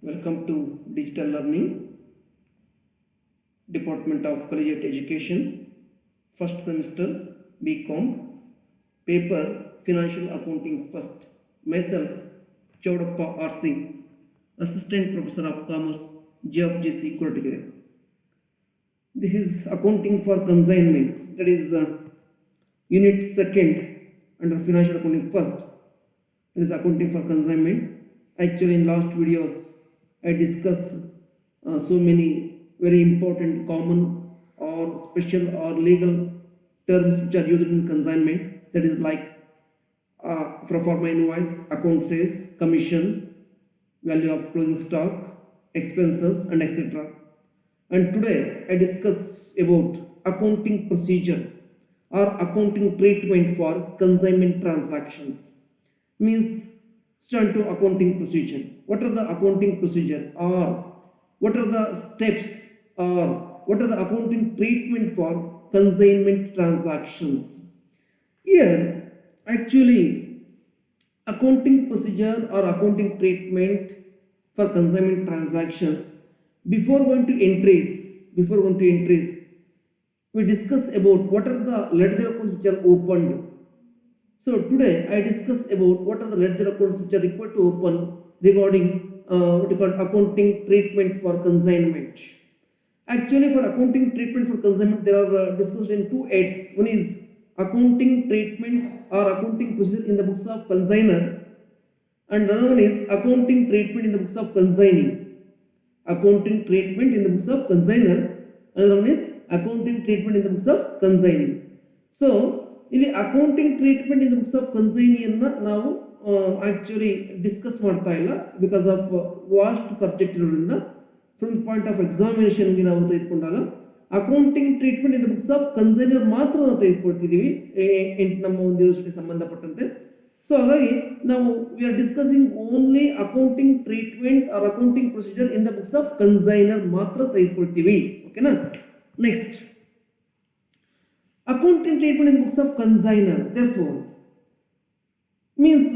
Welcome to Digital Learning, Department of Collegiate Education, first semester BCom, paper Financial Accounting First. Myself, Chaudappa RC, Assistant Professor of Commerce, GFGC Kottagiri. This is Accounting for Consignment, that is Unit 2nd under Financial Accounting First. That is Accounting for Consignment. Actually, in last videos, I discussed so many very important common or special or legal terms which are used in consignment. That is like pro forma invoice, account sales, commission, value of closing stock, expenses, and etc. And today I discuss about accounting procedure or accounting treatment for consignment transactions. Means stand to accounting procedure. What are the accounting procedure, or what are the steps, or what are the accounting treatment for consignment transactions? Here actually accounting procedure or accounting treatment for consignment transactions, before going to entries, we discuss about what are the ledger accounts which are opened. So today I discuss about what are the ledger accounts which are required to open regarding what you call accounting treatment for consignment. Actually, for accounting treatment for consignment, there are discussed in two heads. One is accounting treatment or accounting procedure in the books of consignor, and another one is accounting treatment in the books of consignee. Accounting treatment in the books of consignor, another one is accounting treatment in the books of consignee. So ಇಲ್ಲಿ accounting treatment in books of ಕನ್ಸೈನಿಯನ್ನ ನಾವು actually discuss ಮಾಡ್ತಾ ಇಲ್ಲ, because of vast subject ಇರೋದ್ರಿಂದ. From point of ಎಕ್ಸಾಮಿನೇಷನ್ಗೆ ನಾವು ತೆಗೆದುಕೊಂಡಾಗ accounting treatment in books of consignor ಮಾತ್ರ ನಾವು ತೆಗೆದುಕೊಳ್ತಿದ್ದೀವಿ ನಮ್ಮ ಒಂದು ಯೂನಿವರ್ಸಿಟಿ ಸಂಬಂಧಪಟ್ಟಂತೆ. ಸೊ ಹಾಗಾಗಿ ನಾವು we are discussing only accounting treatment or accounting procedure in the books of consignor ಮಾತ್ರ ತೆಗೆದುಕೊಳ್ತೀವಿ. ಓಕೆನಾ? Next, accounting treatment in the books of consignor, therefore, means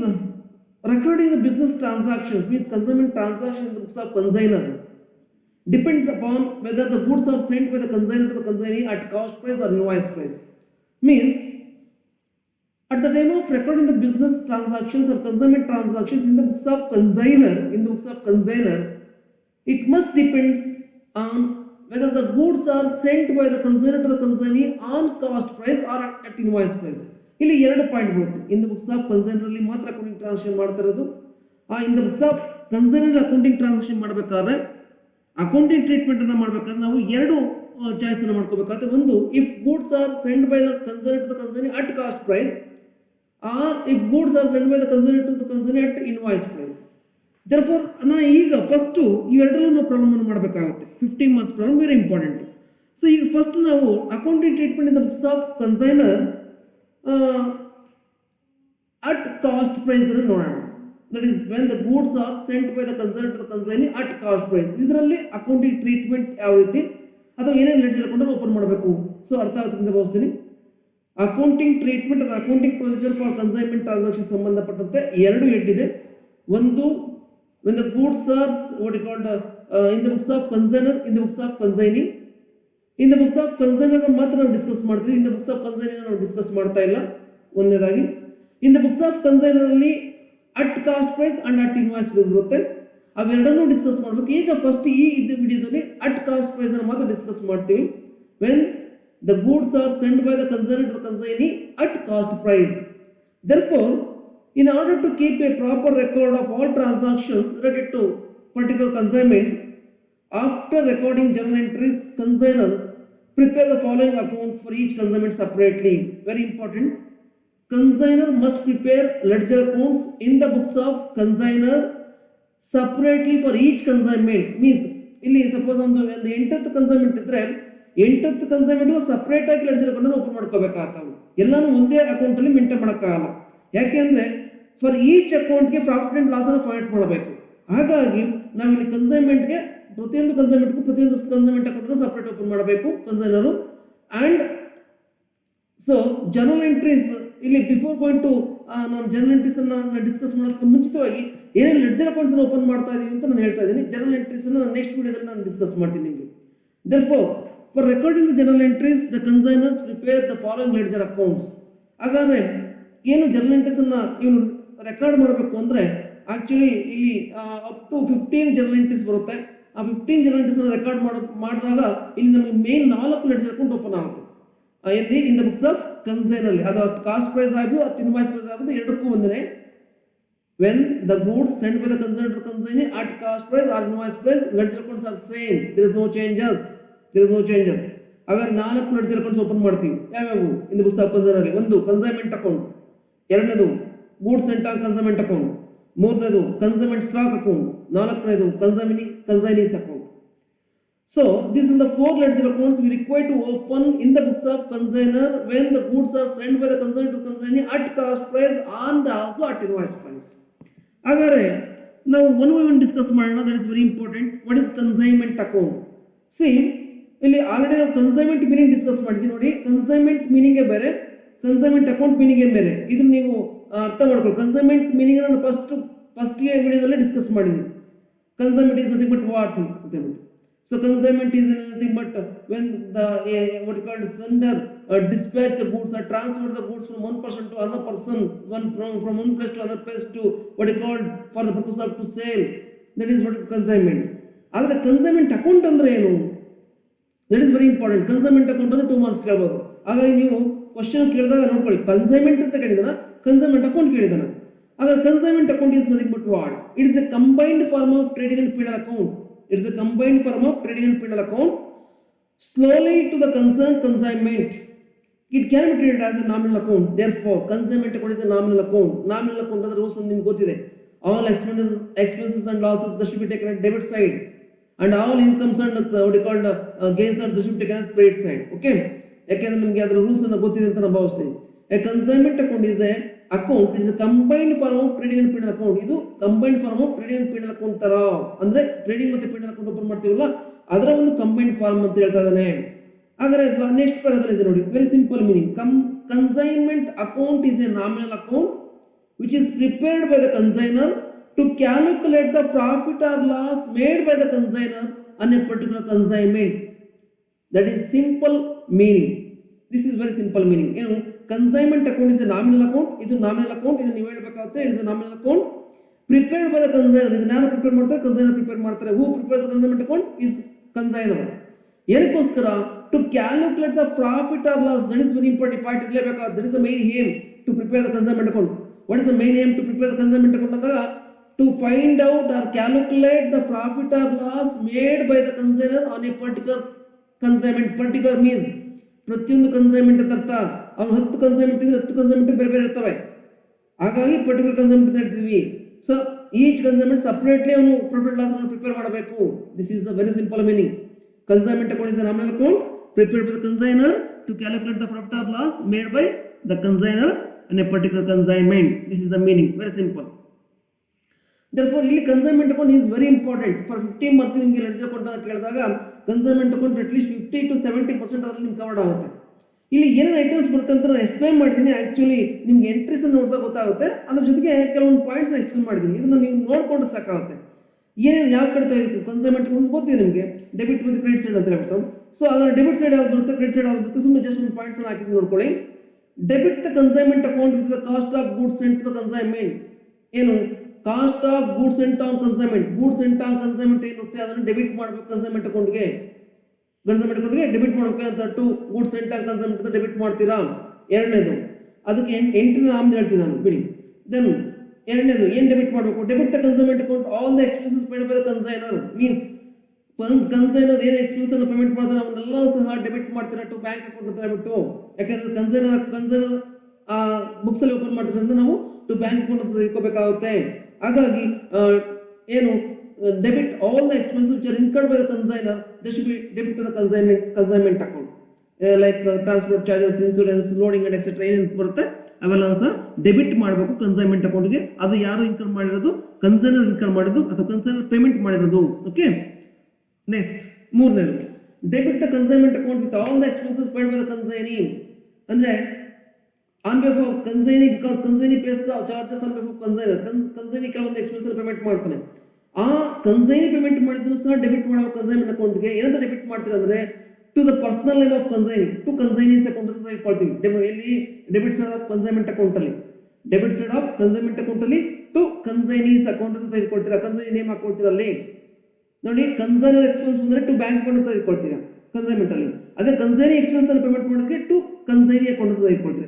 recording the business transactions, means consignment transactions in the books of consignor depends upon whether the goods are sent by the consignor to the consignee at cost price or invoice price. Means at the time of recording the business transactions or consignment transactions in the books of consignor, it must depends on whether the goods are sent by the consignor to the consignee on cost price or at invoice price. ಇಲ್ಲಿ ಎರಡು point ಬರುತ್ತೆ. In the books of consignor ಅಲ್ಲಿ ಮಾತ್ರ accounting transaction ಮಾಡ್ತಾ ಇರೋದು. In the books of consignor accounting transaction ಮಾಡಬೇಕಾದ್ರೆ, accounting treatment ಅನ್ನ ಮಾಡಬೇಕಾದ್ರೆ ನಾವು ಎರಡು ಚಾಯ್ಸ್ ಅನ್ನು ಮಾಡ್ಕೋಬೇಕಾಗುತ್ತೆ. ಒಂದು, if goods are send by the consignor to the consignee at cost price, or if goods are send by the consignor to the consignee at invoice price. Therefore, ಈಗ first ಇವೆರಡರಲ್ಲೂ ನಾವು ಪ್ರಾಬ್ಲಮ್ ಅನ್ನು ಮಾಡಬೇಕಾಗುತ್ತೆ. 15 marks problem very important. So ಈಗ first ನಾವು accounting treatment in the books of consignor at cost price ಅನ್ನು ನೋಡೋಣ. That is when the goods are sent by the consignor to the consignee at cost price. ಇದರಲ್ಲಿ accounting treatment ಯಾವ ರೀತಿ ಅಥವಾ ಏನೇನು ledger account open ಮಾಡಬೇಕು, so ಅರ್ಥ ಆಗುತ್ತೆ ಅಂತ ಭಾವಿಸ್ತೀನಿ. ಅಕೌಂಟಿಂಗ್ ಟ್ರೀಟ್ಮೆಂಟ್ ಅಥವಾ accounting procedure for consignment transaction ಸಂಬಂಧಪಟ್ಟಂತೆ ಎರಡು ಹೆಡ್ ಇದೆ. ಒಂದು, when the goods are what you called in the books of consignor, in the books of consignee. In the books of consignor ಮಾತ್ರ ನಾವು ಡಿಸ್ಕಸ್ ಮಾಡ್ತೀವಿ, in the books of consignee ನಾವು discuss ಮಾಡ್ತಾ ಇಲ್ಲ. ಒಂದನೇದಾಗಿ in the books of consignor ಅಲ್ಲಿ at cost price and at invoice price ಬರುತ್ತೆ. ಅವೆರಡನ್ನೂ ಡಿಸ್ಕಸ್ ಮಾಡಬೇಕು. ಈಗ ಫಸ್ಟ್ ಈ ವಿಡಿಯೋದಲ್ಲಿ ಅಟ್ ಕಾಸ್ಟ್ ಪ್ರೈಸ್ ಅನ್ನು ಮಾತ್ರ ಡಿಸ್ಕಸ್ ಮಾಡ್ತೀವಿ. when the goods are sent by the consignor to the consignee at cost price. Therefore, in order to keep a proper record of all transactions related to particular consignment, after recording journal entries, consignor prepare the following accounts for each consignment separately. Very important. Consignor must prepare ledger accounts in the books of consignor separately for each consignment. Means ಇಲ್ಲಿ suppose ಒಂದು 8th consignment ಇದ್ರೆ 8th consignment separate ಆಗಿ ledger account open ಮಾಡ್ಕೋಬೇಕಾಗ್ತವೆ. ಎಲ್ಲಾನು ಒಂದೇ account ಅಲ್ಲಿ maintain ಮಾಡೋಕ್ಕಾಗಲ್ಲ. ಯಾಕೆ ಅಂದ್ರೆ ಫಾರ್ ಈಚ್ ಅಕೌಂಟ್ಗೆ ಪ್ರಾಫಿಟ್ ಅಂಡ್ ಲಾಸ್ ಅನ್ನು ಫೈಂಡ್ ಮಾಡಬೇಕು. ಹಾಗಾಗಿ ನಾವು ಇಲ್ಲಿ ಕನ್ಸೈನ್ಮೆಂಟ್ಗೆ ಪ್ರತಿಯೊಂದು ಕನ್ಸೈನ್ಮೆಂಟ್ ಅಕೌಂಟ್ ಸಪರೇಟ್ ಓಪನ್ ಮಾಡಬೇಕು ಕನ್ಸೈನರು. ಅಂಡ್ ಸೊ ಜರ್ನಲ್ ಎಂಟ್ರೀಸ್ ಇಲ್ಲಿ ಬಿಫೋರ್ ಗೋಯಿಂಗ್ ಟು ನಾನು ಜನರಲ್ ಎಂಟ್ರೀಸ್ ಅನ್ನ ಡಿಸ್ಕಸ್ ಮಾಡೋದಕ್ಕೆ ಮುಂಚಿತವಾಗಿ ಏನೇನು ಲೆಡ್ಜರ್ ಅಕೌಂಟ್ಸ್ ಅನ್ನು ಓಪನ್ ಮಾಡ್ತಾ ಇದೀವಿ ಅಂತ ನಾನು ಹೇಳ್ತಾ ಇದ್ದೀನಿ. ಜನರಲ್ ಎಂಟ್ರೀಸ್ ಅನ್ನು ನಾನು ನೆಕ್ಸ್ಟ್ ವಿಡಿಯೋದಲ್ಲಿ ನಾನು ಡಿಸ್ಕಸ್ ಮಾಡ್ತೀನಿ ನಿಮಗೆ. Therefore, for recording the journal entries, the consignors prepare the following ledger accounts. ಹಾಗಾದ್ರೆ ಏನು ಜನರಲ್ ಎಂಟ್ರೀಸ್ ಅನ್ನ ಇವನು ರೆಕಾರ್ಡ್ ಮಾಡಬೇಕು ಅಂದ್ರೆ ಆಕ್ಚುಲಿ ಇಲ್ಲಿ ಅಪ್ ಟು 15 ಜನರಲ್ ಎಂಟ್ರೀಸ್ ಬರುತ್ತೆ. ಆ 15 ಜನರಲ್ ಎಂಟ್ರೀಸ್ ಅನ್ನು ರೆಕಾರ್ಡ್ ಮಾಡಿದಾಗ ಇಲ್ಲಿ ನಮಗೆ ಮೇನ್ 4 ಲೆಡ್ಜರ್ ಅಕೌಂಟ್ ಓಪನ್ ಆಗುತ್ತೆ. ಎಲ್ಲಿ ಇನ್ ದ ಬುಕ್ಸ್ ಆಫ್ ಕನ್ಸೈನ್ ಅಲ್ಲಿ ಅದು ಕಾಸ್ಟ್ ಪ್ರೈಸ್ ಆಗ್ಬೋದು ಅಥವಾ ಇನ್ವಾಯ್ಸ್ ಪ್ರೈಸ್ ಆಗ್ಬೋದು, ಎರಡಕ್ಕೂ ಒಂದೇ. When the goods sent by the consignor to the consignee at cost price or invoice price, ledger accounts are same. There is no changes. ಹಾಗಾದ್ರೆ 4 ledger accounts open ಮಾಡ್ತೀವಿ. ಯಾವ್ಯಾವು ಇನ್ the books of consign ಅಲ್ಲಿ? ಒಂದು consignment account, ಎರಡನೇದು goods sent on consignment account, ಮೂರನೇದು consignment stock account, ನಾಲ್ಕನೇದು consignees account. So these are the 4 ledger accounts we require to open in the books of consignor when the goods are sent by the consignor to consignee at cost price and also at invoice price. ಹಾಗಾದ್ರೆ ನಾವು one discuss ಮಾಡೋಣ. That is very important. What is consignment account? C, ಇಲ್ಲಿ already ನಾವು consignment meaning discuss ಮಾಡಿದ್ವಿ ನೋಡಿ. Consignment meaning ಬೇರೆ, consignment account meaning ಬೇರೆ. ಇದನ್ನ ನೀವು ಅರ್ಥ ಮಾಡ್ಕೊಳ್ಳಿ. ಕನ್ಸೈನ್ಮೆಂಟ್ ಮೀನಿಂಗ್ ನಾನು ಫಸ್ಟ್ ವಿಡಿಯೋದಲ್ಲಿ ಡಿಸ್ಕಸ್ ಮಾಡಿದ್ವಿ. Consignment is nothing but what ಅಂತ ಹೇಳ್ಬಿಟ್ಟು. So consignment is nothing but when the what you call sender dispatch the goods or transfer the goods from one person to another person, from one place to another place to what you called for the purpose of to sale. That is what consignment. ಆದರೆ consignment account ಅಂದ್ರೆ ಏನು? That is very important. Consignment account ಅನ್ನು 2 marks ಕೇಳಬಹುದು. ಹಾಗಾಗಿ ನೀವು question ಕೇಳಿದಾಗ ನೋಡ್ಕೊಳ್ಳಿ, consignment ಅಂತ ಕೇಳಿದಾನ, ಕನ್ಸೈನ್ಮೆಂಟ್ ಅಕೌಂಟ್ ಕೇಳಿದಾನ. ಹಾಗಾದ್ರೆ consignment account is nothing but what? It is a combined form of trading and P and L account. It is a combined form of trading and penal account slowly to the concerned consignment. It can be treated as a nominal account. Therefore, consignment account is a nominal account. Nominal account ಅಂದ್ರೆ rules ನಿಮಗೆ ಗೊತ್ತಿದೆ. All expenses and losses that should be taken at debit side, and all incomes and what you called gains are should be taken as credit side. Okay? ಯಾಕೆಂದ್ರೆ ನಿಮಗೆ ಅದರ rules ಅನ್ನು ಗೊತ್ತಿದೆ ಅಂತ ನಾನು ಭಾವಿಸ್ತೀನಿ. A consignment account is a account. It is a combined form of trading and penal account. ಇದು combined form of trading and penal account ತರ ಅಂದ್ರೆ ಟ್ರೇಡಿಂಗ್ ಮತ್ತೆ penal account ಓಪನ್ ಮಾಡ್ತೀವಲ್ಲ ಅದರ ಒಂದು combined form ಅಂತ ಹೇಳ್ತಾ ಇದ್ದಾನೆ. ಹಾಗಾದ್ರೆ ನೆಕ್ಸ್ಟ್ ಪದದಲ್ಲಿ ಇದೆ ನೋಡಿ, very simple meaning. Consignment account is a nominal account which is prepared by the consignor to calculate the profit or loss made by the consignor on a particular consignment. That is simple meaning. This is very simple meaning. ಏನು consignment account is a nominal account. ಇದು nominal account, ಇದು ನೀವು ಹೇಳಬೇಕಾಗುತ್ತೆ. It is a nominal account prepared by the consignor. ಇದನ್ನ ಯಾರು prepare ಮಾಡ್ತಾರೆ? Consignor prepare ಮಾಡ್ತಾರೆ. Who prepares the consignment account is consignor. ಏನಕ್ಕೋಸ್ಕರ? To calculate the profit or loss. That is very important part ಇರಲೇಬೇಕಾಗುತ್ತೆ. That is the main aim to prepare the consignment account. What is the main aim to prepare the consignment account ಅಂದಾಗ to find out or calculate the profit or loss made by the consignor on a particular consignment. Particular means ಪ್ರತಿಯೊಂದು consignment ಅಂತ ಅರ್ಥ. ಅವ್ನು 10 consignment ಇದ್ರೆ 10 consignment ಬೇರೆ ಬೇರೆ ಇರ್ತವೆ. ಹಾಗಾಗಿ ಪರ್ಟಿಕ್ಯುಲರ್ ಕನ್ಸೈನ್ಮೆಂಟ್ ಅಂತ ಹೇಳ್ತೀವಿ. ಸೊ ಈಚ್ ಕನ್ಸೈನ್ಮೆಂಟ್ ಸಪರೇಟ್ಲಿ ಅವನು ಪ್ರಾಫಿಟ್ ಲಾಸ್ ಅನ್ನು ಪ್ರಿಪೇರ್ ಮಾಡಬೇಕು. This is the very simple meaning. Consignment account is the nominal account prepared by the consignor to calculate the profit or loss made by the consignor in a particular consignment. This is the meaning. Very simple. Therefore, ಇಲ್ಲಿ consignment account is very important. For 15 marks ನಿಮಗೆ ledger account ಅನ್ನು ಕೇಳಿದಾಗ consignment account at least 50 to 70% ಅದರಲ್ಲಿ ನಿಮ್ಗೆ covered ಆಗುತ್ತೆ. ಇಲ್ಲಿ ಏನೇನು items ಬರುತ್ತೆ ಅಂತ ನಾನು ಎಕ್ಸ್ಪ್ಲೈನ್ ಮಾಡಿದ್ದೀನಿ. ಆಕ್ಚುಲಿ ನಿಮ್ಗೆ ಎಂಟ್ರೀಸ್ ಅನ್ನು ನೋಡಿದಾಗ ಗೊತ್ತಾಗುತ್ತೆ. ಅದ್ರ ಜೊತೆಗೆ ಕೆಲವೊಂದು ಪಾಯಿಂಟ್ಸ್ ಎಕ್ಸ್ಪ್ಲೈನ್ ಮಾಡಿದ್ದೀನಿ. ಇದನ್ನ ನೀವು ನೋಡ್ಕೊಂಡು ಸಾಕಾಗುತ್ತೆ. ಏನೇನು ಯಾವ ಕಡೆ ತೆಗೆದು ಕನ್ಸೈನ್ಮೆಂಟ್ ಅಕೌಂಟ್ ಗೊತ್ತಿದೆ ನಿಮಗೆ, ಡೆಬಿಟ್ ಮತ್ತು ಕ್ರೆಡಿಟ್ ಸೈಡ್ ಅಂತ ಹೇಳ್ಬಿಟ್ಟು. ಸೊ ಅದರ ಡೆಬಿಟ್ ಸೈಡ್ ಯಾವ್ದು ಬರುತ್ತೆ, ಕ್ರೆಡಿಟ್ ಸೈಡ್ ಯಾವ್ದು ಬರುತ್ತೆ, ಸುಮ್ಮನೆ ಜಸ್ಟ್ ಒಂದು ಪಾಯಿಂಟ್ಸ್ ಅನ್ನು ಹಾಕಿದ್ದು ನೋಡ್ಕೊಳ್ಳಿ. Debit the consignment account with the cost of goods sent to the consignment. ಏನು cost of goods sent on consignment. Goods sent on consignment ಏನಿರುತ್ತೆ ಅದನ್ನು ಡೆಬಿಟ್ ಮಾಡಬೇಕು ಕನ್ಸೈನ್ಮೆಂಟ್ ಅಕೌಂಟ್ಗೆ. ಕನ್ಸೈನ್ಮೆಂಟ್ ಅಕೌಂಟ್ಗೆ ಡೆಬಿಟ್ ಮಾಡಬೇಕು ಅಂತ to goods sent on consignment ಅಂತ debit ಮಾಡ್ತೀರಾ. ಎರಡನೇದು ಅದಕ್ಕೆ ಎಂಟ್ರಿನ ಆಮ್ದು ಹೇಳ್ತೀನಿ ನಾನು ಬಿಡಿ. ದೆನ್ ಎರಡನೇದು ಏನು ಡೆಬಿಟ್ ಮಾಡಬೇಕು? Debit the consignment account all the expenses paid by the consignor. Means consignor ಏನು ಎಕ್ಸ್ಪೆನ್ಸ್ ಅನ್ನು ಪೇಮೆಂಟ್ ಮಾಡ್ತಾರೆ ಅವನ್ನೆಲ್ಲ ಸಹ ಡೆಬಿಟ್ ಮಾಡ್ತೀರಾ ಟು ಬ್ಯಾಂಕ್ ಅಕೌಂಟ್ ಅಂತ ಹೇಳ್ಬಿಟ್ಟು. ಯಾಕಂದ್ರೆ ಕನ್ಸೈನರ್ ಬುಕ್ಸ್ ಅಲ್ಲಿ ಓಪನ್ ಮಾಡ್ತಾರೆ ನಾವು ಟು ಬ್ಯಾಂಕ್ ಅಕೌಂಟ್ ಅಂತ ತಿಳ್ಕೋಬೇಕಾಗುತ್ತೆ. ಹಾಗಾಗಿ ಏನು debit all the expenses which are incurred by the consignor they should be debit to the consignment account. Like transport charges, insurance, loading and etcetera ಏನೇನು ಬರುತ್ತೆ ಅವೆಲ್ಲ ಸಹ ಡೆಬಿಟ್ ಮಾಡಬೇಕು ಕನ್ಸೈನ್ಮೆಂಟ್ ಅಕೌಂಟ್ಗೆ. ಅದು ಯಾರು ಇನ್ಕಮ್ ಮಾಡಿರೋದು? ಕನ್ಸೈನರ್ ಇನ್ಕಮ್ ಮಾಡಿರೋದು ಅಥವಾ ಕನ್ಸೈನರ್ ಪೇಮೆಂಟ್ ಮಾಡಿರೋದು. ಓಕೆ. ನೆಕ್ಸ್ಟ್ ಮೂರನೇದು debit the consignment account with all the expenses paid by the consignee. ಅಂದ್ರೆ on behalf of consignee, because consignee pays the charges on behalf of consignor. Consignee ಕೆಲವೊಂದು expense payment ಮಾಡ್ತಾನೆ. ಆ consignee payment ಮಾಡಿದ್ರು ಸಹ debit ಮಾಡೋ consignment ಅಕೌಂಟ್ಗೆ ಏನಂತ debit ಮಾಡ್ತೀರಾ ಅಂದ್ರೆ to the personal name of consignee, to consignee's account ಅಂತ ತೆಗೆದುಕೊಳ್ತೀವಿ. ಎಲ್ಲಿ debit side of consignment account ಅಲ್ಲಿ, debit side of consignment account ಅಲ್ಲಿ ಟು ಕನ್ಸೈನೀಸ್ ಅಕೌಂಟ್ ಅಂತ ತೆಗೆದುಕೊಳ್ತೀರಾ. ಕನ್ಸೈನಿ ನೇಮ್ ಹಾಕೊಳ್ತೀರಾ ಅಲ್ಲಿ ನೋಡಿ. ಕನ್ಸೈನರ್ ಎಕ್ಸ್ಪೆನ್ಸ್ ಬಂದ್ರೆ ಟು ಬ್ಯಾಂಕ್ ಅಕೌಂಟ್ ಅಂತ ತೆಗೆದುಕೊಳ್ತೀರಾ ಕನ್ಸೈನ್ಮೆಂಟ್ ಅಲ್ಲಿ. ಅದೇ ಕನ್ಸೈನಿ ಎಕ್ಸ್ಪೆನ್ಸ್ ಅನ್ನು ಪೇಮೆಂಟ್ ಮಾಡೋದಕ್ಕೆ ಟು ಕನ್ಸೈನಿ ಅಕೌಂಟ್ ಅಂತ ತೆಗೆದುಕೊಳ್ತೀರಾ.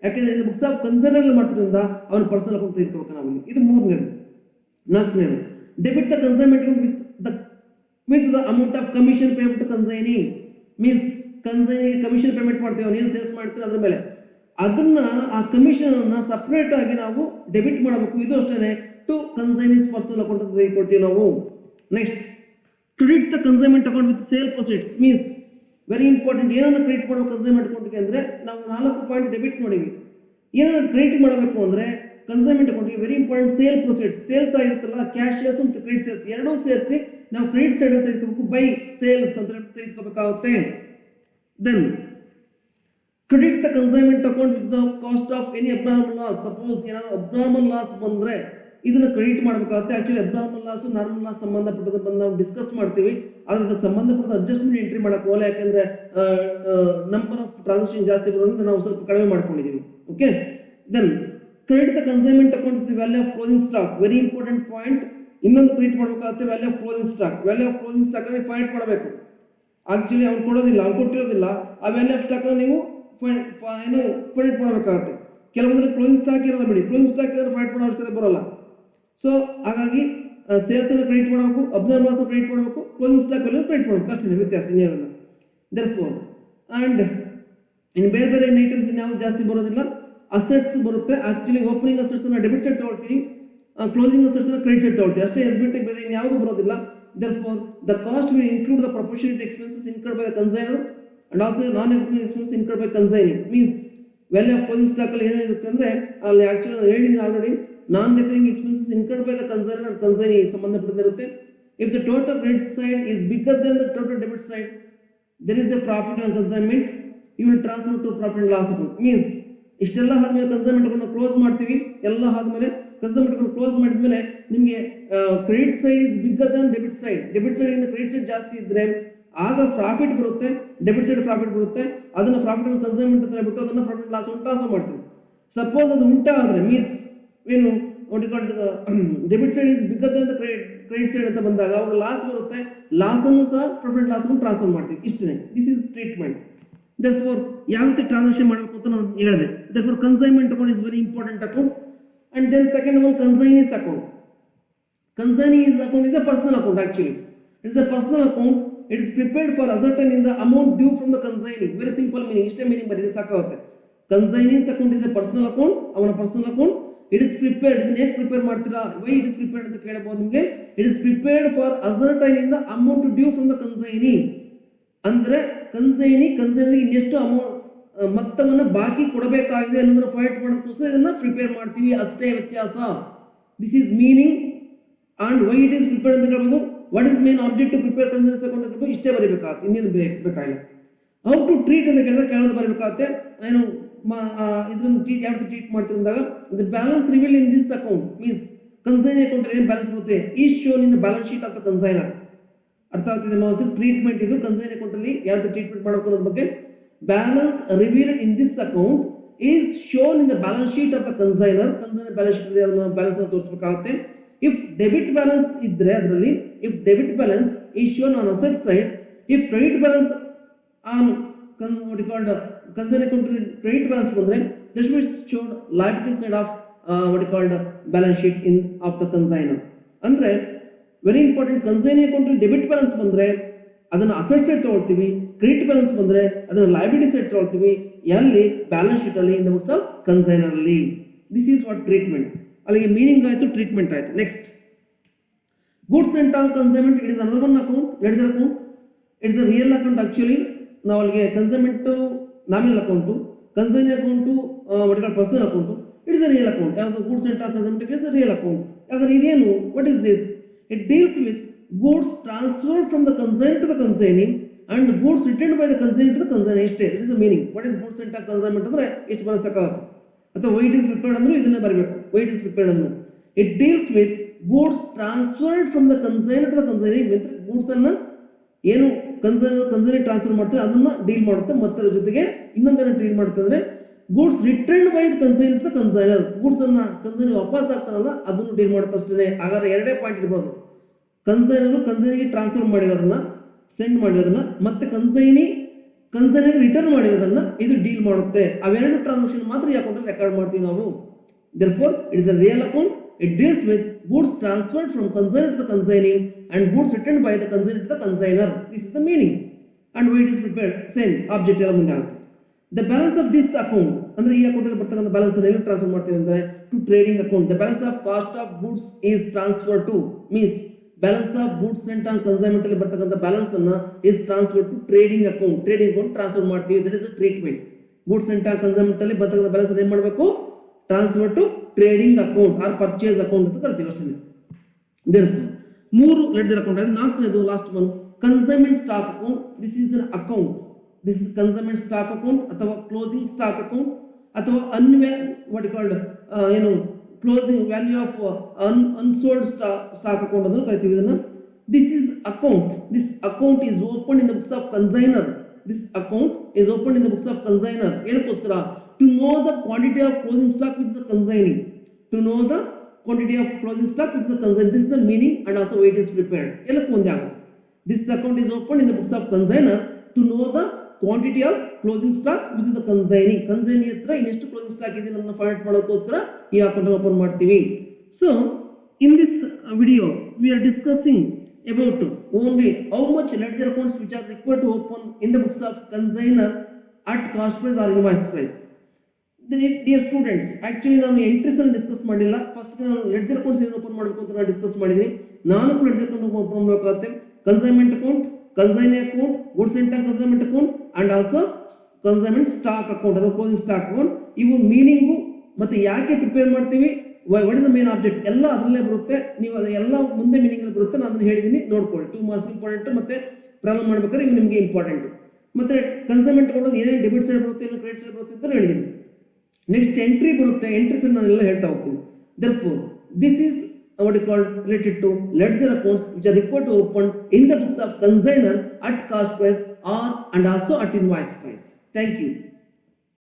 ಯಾಕೆಂದ್ರೆ ಇದು ಬುಕ್ಸ್ ಆಫ್ ಕನ್ಸೈನರ್ ಮಾಡ್ತಿರೋದ್ರಿಂದ ಅವನ ಪರ್ಸನಲ್ ಅಕೌಂಟ್ ತೆಗೆದುಕೋಬೇಕು ನಾವು. ಇದು ಮೂರನೇದು. ನಾಲ್ಕನೇದು, debit the consignment with the amount of commission payment to consignee. Means ಕನ್ಸೈನಿಗೆ ಕಮಿಷನ್ ಪೇಮೆಂಟ್ ಮಾಡ್ತೀವಿ, ಅವನು ಏನು ಸೇಲ್ಸ್ ಮಾಡ್ತೀವಿ ಅದ್ರ ಮೇಲೆ ಅದನ್ನ ಆ ಕಮಿಷನ್ ಅನ್ನ ಸಪರೇಟ್ ಆಗಿ ನಾವು ಡೆಬಿಟ್ ಮಾಡಬೇಕು. ಇದು ಅಷ್ಟೇ ಟು ಕನ್ಸೈನೀಸ್ ಪರ್ಸನಲ್ ಅಕೌಂಟ್ ಅಂತ ತೆಗೆದುಕೊಳ್ತೀವಿ ನಾವು. Next, credit the consignment account with sale proceeds. Means very important. ಏನನ್ನ ಕ್ರೆಡಿಟ್ ಮಾಡೋ ಕನ್ಸೈನ್ಮೆಂಟ್ ಅಕೌಂಟ್ಗೆ ಅಂದ್ರೆ ನಾವು 4 ಪಾಯಿಂಟ್ ಡೆಬಿಟ್ ಮಾಡಿವಿ. ಏನನ್ನ ಕ್ರೆಡಿಟ್ ಮಾಡಬೇಕು ಅಂದ್ರೆ ಕನ್ಸೈನ್ಮೆಂಟ್ ಅಕೌಂಟ್ಗೆ very important sale proceeds. Sales ಆಗಿರುತ್ತಲ್ಲ, ಕ್ಯಾಶ್ ಸೇಲ್ಸ್ ಮತ್ತು ಕ್ರೆಡಿಟ್ ಸೇಲ್ಸ್ ಎರಡೂ ಸೇರಿಸಿ ನಾವು ಕ್ರೆಡಿಟ್ ಸೈಡ್ ಅಂತ ತೆಗೆದುಕೋಬೇಕು, ಬೈ ಸೇಲ್ಸ್ ಅಂತ ತೆಗೆದುಕೋಬೇಕಾಗುತ್ತೆ. Then credit the consignment account with the cost of any abnormal loss. Suppose ಏನಾದ್ರು ಅಬ್ನಾರ್ಮಲ್ ಲಾಸ್ ಬಂದ್ರೆ ಇದನ್ನ ಕ್ರೆಡಿಟ್ ಮಾಡಬೇಕಾಗುತ್ತೆ. Actually abnormal loss normal loss ಸಂಬಂಧಪಟ್ಟದ ಬಂದು ನಾವು ಡಿಸ್ಕಸ್ ಮಾಡ್ತೀವಿ. ಆದ್ರೆ ಅದಕ್ಕೆ ಸಂಬಂಧಪಟ್ಟ ಅಡ್ಜಸ್ಟ್ಮೆಂಟ್ ಎಂಟ್ರಿ ಮಾಡಕ್ಕೆ ಹೋಗಲ್ಲ, ಯಾಕಂದ್ರೆ ನಂಬರ್ ಆಫ್ ಟ್ರಾನ್ಸಾಕ್ಷನ್ ಜಾಸ್ತಿ ಬರೋದ್ರಿಂದ ನಾವು ಸ್ವಲ್ಪ ಕಡಿಮೆ ಮಾಡ್ಕೊಂಡಿದ್ದೀವಿ. Okay, then credit the consignment account with value of closing stock. Very important point. ಇನ್ನೊಂದು ಕ್ರೆಡಿಟ್ ಮಾಡಬೇಕಾಗುತ್ತೆ value of closing stock. Value of closing stock ಅನ್ನು ಫೈಂಡ್ ಮಾಡಬೇಕು. ಆಕ್ಚುಲಿ ಅವ್ನು ಕೊಡೋದಿಲ್ಲ, ಅವ್ನು ಕೊಟ್ಟಿರೋದಿಲ್ಲ. ಆ ವ್ಯಾಲ್ಯೂ ಆಫ್ ಸ್ಟಾಕ್ ನೀವು ಫೈಂಡ್ ಮಾಡಬೇಕಾಗುತ್ತೆ. ಕೆಲವೊಂದ್ರೆ ಕ್ಲೋಸಿಂಗ್ ಸ್ಟಾಕ್ ಇರಲ್ಲ ಬಿಡಿ, ಕ್ಲೋಸಿಂಗ್ ಸ್ಟಾಕ್ ಇದ್ರೆ ಫೈಂಡ್ ಮಾಡೋ ಅವಶ್ಯಕತೆ ಬರೋಲ್ಲ. ಸೊ ಹಾಗಾಗಿ ಸೇಲ್ಸ್ ಅನ್ನು ಕ್ರೆಡಿಟ್ ಮಾಡಬೇಕು, ಅಬ್ಸರ್ವ್ ಲಾಸ್ ಕ್ರೆಡಿಟ್ ಮಾಡಬೇಕು, ಕ್ಲೋಸಿಂಗ್ ಸ್ಟಾಕ್ ವ್ಯಾಲ್ಯೂ ಕ್ರೆಡಿಟ್ ಮಾಡಬೇಕು. ಅಷ್ಟೇ ವ್ಯತ್ಯಾಸ, ಇನ್ನೇನಲ್ಲ. ದೇರ್ಫೋರ್ ಅಂಡ್ ಇನ್ನು ಬೇರೆ ಬೇರೆ ಐಟಮ್ಸ್ ಇನ್ಯಾವುದು ಜಾಸ್ತಿ ಬರೋದಿಲ್ಲ. ಅಸೆಟ್ಸ್ ಬರುತ್ತೆ. ಆಕ್ಚುಲಿ ಓಪನಿಂಗ್ ಅಸೆಟ್ಸ್ ಅನ್ನ ಡೆಬಿಟ್ ಸೈಡ್ ತಗೊಳ್ತೀವಿ, ಕ್ಲೋಸಿಂಗ್ ಅಸೆಟ್ಸ್ ಅನ್ನ ಕ್ರೆಡಿಟ್ ಸೈಡ್ ತಗೊಳ್ತೀವಿ ಅಷ್ಟೇ. ಅದು ಬಿಟ್ಟು ಬೇರೆ ಇನ್ಯಾವುದು ಬರೋದಿಲ್ಲ. Therefore the cost will include the proportionate expenses incurred by the consignor and also non economic expenses incurred by consignee. Means value of closing stock ಅಲ್ಲಿ ಏನಿರುತ್ತೆ ಅಂದ್ರೆ ಅಲ್ಲಿ ಆಕ್ಚುಲಿ ನಾನು ಹೇಳಿದ್ದೀನಿ already, non recurring expenses incurred by the consignor and consignee ಸಂಬಂಧಪಟ್ಟಿರುತ್ತೆ. If the total credit side is bigger than the total debit side, there is a profit on consignment, you will transfer to profit and loss account. Means ಇಷ್ಟೆಲ್ಲ ಆದ್ಮೇಲೆ consignment account close ಮಾಡ್ತೀವಿ. ಎಲ್ಲ ಆದ್ಮೇಲೆ consignment account close ಮಾಡಿದ್ಮೇಲೆ ನಿಮಗೆ credit side is bigger Dhan debit side, debit side ಇಂದ credit side ಜಾಸ್ತಿ ಇದ್ರೆ ಆಗ ಪ್ರಾಫಿಟ್ ಬರುತ್ತೆ, ಡೆಬಿಟ್ ಸೈಡ್ ಪ್ರಾಫಿಟ್ ಬರುತ್ತೆ. ಅದನ್ನ ಪ್ರಾಫಿಟ್ ಕನ್ಸೈನ್ಮೆಂಟ್ ಅಂತ ಹೇಳ್ಬಿಟ್ಟು ಅದನ್ನ ಪ್ರಾಫಿಟ್ ಲಾಸ್ ಟ್ರಾನ್ಸ್ಫರ್ ಮಾಡ್ತೀವಿ. ಸಪೋಸ್ ಅದು ಉಲ್ಟಾ ಆದ್ರೆ ಮೀನ್ಸ್ ಏನು debit side is bigger Dhan credit side ಅಂತ ಬಂದಾಗ ಅವಾಗ ಲಾಸ್ ಬರುತ್ತೆ, ಲಾಸ್ ಅನ್ನು ಸಹ ಪ್ರಾಫಿಟ್ ಲಾಸ್ ಟ್ರಾನ್ಸ್ಫರ್ ಮಾಡ್ತೀವಿ. ಇಷ್ಟೇ, ದಿಸ್ ಇಸ್ ಟ್ರೀಟ್ಮೆಂಟ್. ದೇರ್ಫೋರ್ ಯಾವ ರೀತಿ ಟ್ರಾನ್ಸಾಕ್ಷನ್ ಮಾಡಬೇಕು ಅಂತ ನಾನು ಹೇಳಿದೆ. Therefore consignment account is very important account. And then second one consignee's account. Consignee account is a personal account actually. It is a personal account. It is prepared for ascertaining the amount due from the consignee. Very simple meaning. Ishte meaning bari sakavutte. Consignee's account is a personal account. Avana personal account. It is prepared. Idನ್ನ ಹೇಗೆ prepare ಮಾಡ್ತೀರಾ? Why it is prepared ಅಂತ ಕೇಳಬಹುದು ನಿಮಗೆ. It is prepared for ascertaining the amount due from the consignee. ಅಂದ್ರೆ consignee ಇನ್ನೆಷ್ಟು amount ಮೊತ್ತವನ್ನು ಬಾಕಿ ಕೊಡಬೇಕಾಗಿದೆ ಅನ್ನೋದನ್ನ ಫೈಂಡ್ ಮಾಡೋದಕ್ಕೋಸ್ಕರ ಇದನ್ನ ಪ್ರಿಪೇರ್ ಮಾಡ್ತೀವಿ, ಅಷ್ಟೇ ವ್ಯತ್ಯಾಸ. This is meaning. And why it is prepared ಅಂತ ಹೇಳ್ಬೋದು. What is main object to prepare consignee's account ಅಂತ ಇಷ್ಟೇ ಬರೀಬೇಕಾಗುತ್ತೆ, ಇನ್ನೇನು ಬೇಕಾಗಿಲ್ಲ. ಹೌ ಟು ಟ್ರೀಟ್ ಅಂತ ಕೇಳಿದ್ರೆ ಕೇಳೋದು ಬರೀಬೇಕಾಗುತ್ತೆ. ಏನು ಇದನ್ನು ಯಾವ ಟ್ರೀಟ್ ಮಾಡ್ತಿದ್ದಾಗ the balance reveal in this account means consignee account ಏನು ಬ್ಯಾಲೆನ್ಸ್ ಬರುತ್ತೆ is shown in the balance sheet of the consignor. ಅರ್ಥ ಆಗ್ತಿದೆ ಮಾವಸ್? ಟ್ರೀಟ್ಮೆಂಟ್ ಇದು ಕನ್ಸೈನಿ ಅಕೌಂಟ್ ಅಲ್ಲಿ ಯಾವ ಟ್ರೀಟ್ಮೆಂಟ್ ಮಾಡಬೇಕು ಅನ್ನೋದ್ರ ಬಗ್ಗೆ. Balance revealed in this account is shown in the balance sheet of the consignor. Consignor balance sheet ಅದನ್ನ ಬ್ಯಾಲೆನ್ಸ್ ತೋರಿಸಬೇಕಾಗುತ್ತೆ. ಇಫ್ ಡೆಬಿಟ್ ಬ್ಯಾಲೆನ್ಸ್ ಇದ್ರೆ ಅದರಲ್ಲಿ if debit balance is shown on asset side, if credit balance on what you called consignee account credit balance ಬಂದ್ರೆ that should be shown liability side of what you called balance sheet in of the consignor. ಅಂದ್ರೆ very important. Consignee account debit balance ಬಂದ್ರೆ ಅದನ್ನ asset side ತಗೊಳ್ತೀವಿ, credit balance ಬಂದ್ರೆ ಅದನ್ನ liability side ತಗೊಳ್ತೀವಿ. ಎಲ್ಲಿ? Balance sheet ಅಲ್ಲಿ, in the books of consignor ಅಲ್ಲಿ. This is what treatment. ಅಲ್ಲಿಗೆ ಮೀನಿಂಗ್ ಆಯ್ತು, ಟ್ರೀಟ್ಮೆಂಟ್ ಆಯ್ತು. Next, goods and on consignment. It is another one account, ledger account. It's a real account actually. ನಾವು ಅಲ್ಲಿಗೆ consignment nominal account, consignee account what called personal account. It is a real account. ಯಾವುದು? Goods and on consignment it's a real account. ಯಾಕಂದ್ರೆ ಇದೇನು? What is this? It deals with goods transferred from the consignor to the consignee and goods return by the consign to the consignor ಇಷ್ಟೇ. It is the meaning. What is goods sent on consignment ಅಂದ್ರೆ ಎಷ್ಟು ಬರಸಕ್ಕಾಗುತ್ತೆ. ಅಥವಾ white is prepared ಅಂದ್ರೂ ಇದನ್ನೇ ಬರಬೇಕು. What is prepared ಅಂದ್ರು it deals with goods transferred from the consign to the consignee. Goods ಅನ್ನ ಏನು ಕನ್ಸೈನ್ ಟ್ರಾನ್ಸ್ಫರ್ ಮಾಡ್ತಾರೆ ಅದನ್ನ ಡೀಲ್ ಮಾಡುತ್ತೆ. ಮತ್ತೆ ಅದ್ರ ಜೊತೆಗೆ ಇನ್ನೊಂದನ್ನು ಡೀಲ್ ಮಾಡುತ್ತೆ ಅಂದ್ರೆ goods return by the consign to the consignor. Goods ಅನ್ನ ಕನ್ಸೈನ್ ವಾಪಸ್ ಆಗ್ತಾರಲ್ಲ ಅದನ್ನು ಡೀಲ್ ಮಾಡುತ್ತೆ ಅಷ್ಟೇ. ಹಾಗಾದ್ರೆ ಎರಡೇ ಪಾಯಿಂಟ್ ಇರ್ಬೋದು. ಕನ್ಸೈನರು ಕನ್ಸೈನಿಗೆ ಟ್ರಾನ್ಸ್ಫರ್ ಮಾಡಿರೋದನ್ನ, ಸೆಂಡ್ ಮಾಡಿರೋದನ್ನ, ಮತ್ತೆ ಕನ್ಸೈನಿಗೆ ರಿಟರ್ನ್ ಮಾಡಿರೋದನ್ನ ಇದು ಡೀಲ್ ಮಾಡುತ್ತೆ. ಅವೆರಡು ಟ್ರಾನ್ಸಾಕ್ಷನ್ ಮಾತ್ರ ಈ ಅಕೌಂಟ್ ರೆಕಾರ್ಡ್ ಮಾಡ್ತೀವಿ ನಾವು. Therefore, it is a real account. It deals with goods transferred from consignor to the consignee and goods returned by the consignor to the consignor. This is the meaning. And why it is prepared? Same object ಎಲ್ಲ ಮುಂದೆ ಆಗುತ್ತೆ. The balance of this account ಅಂದ್ರೆ ಈ account ಅಲ್ಲಿ ಬರ್ತಕ್ಕಂಥ balance ಅನ್ನು ಎಲ್ಲಿ transfer ಮಾಡ್ತೀವಿ ಅಂದ್ರೆ to trading account. The balance of cost of goods is transferred to means balance of goods sent on consignment ಅಲ್ಲಿ ಬರ್ತಕ್ಕಂಥ ಬ್ಯಾಲೆನ್ಸ್ ಅನ್ನ is transferred to trading account. Trading account transfer ಮಾಡ್ತೀವಿ. That is a treatment. Goods sent on consignment ಅಲ್ಲಿ ಬರ್ತಕ್ಕಂಥ balance ಅನ್ನು ಏನು ಮಾಡಬೇಕು? Transfer to trading account or purchase account ಅಂತ ಕರಿತೀವಿ ಅಷ್ಟೇ. Therefore, ಮೂರು ಲೆಡ್ಜರ್ ಅಕೌಂಟ್ ಆಯ್ತು. ನಾಲ್ಕನೇದು last one consignment stock account. This is an account. This is consignment stock account ಅಥವಾ ಕ್ಲೋಸಿಂಗ್ ಸ್ಟಾಕ್ ಅಕೌಂಟ್ ಅಥವಾ ವಾಟ್ ಕಾಲ್ಡ್ ಏನು closing value of unsold stock account ಅಂತ ಕರಿತೀವಿ ಇದನ್ನ. This is account. This account is open in the books of consignor. This account is open in the books of consignor. ಏನಕ್ಕೋಸ್ಕರ? To know the quantity of closing stock with the consignee. To know the quantity of closing stock with the consignee. This is the meaning and also way it is prepared. ಎಲ್ಲಕ್ಕೂ ಒಂದೇ ಆಗುತ್ತೆ. This account is opened in the books of consignor to know the quantity of closing stock with the consignee. Consignee ಹತ್ರ ಇನ್ನೆಷ್ಟು closing stock ಇದೆ ಅನ್ನೋದನ್ನ find ಮಾಡೋದಕ್ಕೋಸ್ಕರ ಈ account open ಮಾಡ್ತೀವಿ. So in this video we are discussing about only how much ledger accounts which are required to open in the books of consignor at cost price or invoice price. Dear students, actually ನಾನು entries ಅನ್ನು discuss ಮಾಡಿಲ್ಲ. First ನಾನು ledger accounts ಏನು open ಮಾಡಬೇಕು ಅಂತ ನಾನು discuss ಮಾಡಿದ್ದೀನಿ. ನಾನು ಕೂಡ ಲೆಡ್ಜರ್ ಅಕೌಂಟ್ ಓಪನ್ ಮಾಡಬೇಕಾಗುತ್ತೆ. Consignment account, consignee account, goods sent on consignment account and also consignment stock account ಅಥವಾ ಕ್ಲೋಸಿಂಗ್ ಸ್ಟಾಕ್ ಅಕೌಂಟ್. ಇವು ಮೀನಿಂಗು ಮತ್ತೆ ಯಾಕೆ ಪ್ರಿಪೇರ್ ಮಾಡ್ತೀವಿ, what is the main object ಎಲ್ಲ ಅದರಲ್ಲೇ ಬರುತ್ತೆ. ನೀವು ಅದು ಎಲ್ಲ ಮುಂದೆ ಮೀನಿಂಗ್ ಅಲ್ಲಿ ಬರುತ್ತೆ. ನಾನು ಅದನ್ನು ಹೇಳಿದ್ದೀನಿ, ನೋಡ್ಕೊಳ್ಳಿ. 2 ಮಾರ್ಕ್ಸ್ ಇಂಪಾರ್ಟೆಂಟ್ ಮತ್ತೆ ಪ್ರಾಬ್ಲಮ್ ಮಾಡ್ಬೇಕಾದ್ರೆ ಇವು ನಿಮಗೆ ಇಂಪಾರ್ಟೆಂಟ್. ಮತ್ತೆ ಕನ್ಸೈನ್ಮೆಂಟ್ ಅಕೌಂಟ್ ಏನೇನು ಡೆಬಿಟ್ ಸೈಡ್ ಬರುತ್ತೆ, ಏನು ಕ್ರೆಡಿಟ್ ಸೈಡ್ ಬರುತ್ತೆ ಅಂತ ಹೇಳಿದ್ದೀನಿ. ನೆಕ್ಸ್ಟ್ ಎಂಟ್ರಿ ಬರುತ್ತೆ. ಎಂಟ್ರೀಸ್ ನಾನೆಲ್ಲ ಹೇಳ್ತಾ ಹೋಗ್ತೀನಿ. Therefore, this is what is called related to ledger accounts which are required to open in the books of consignor at cost price or and also at invoice price. Thank you.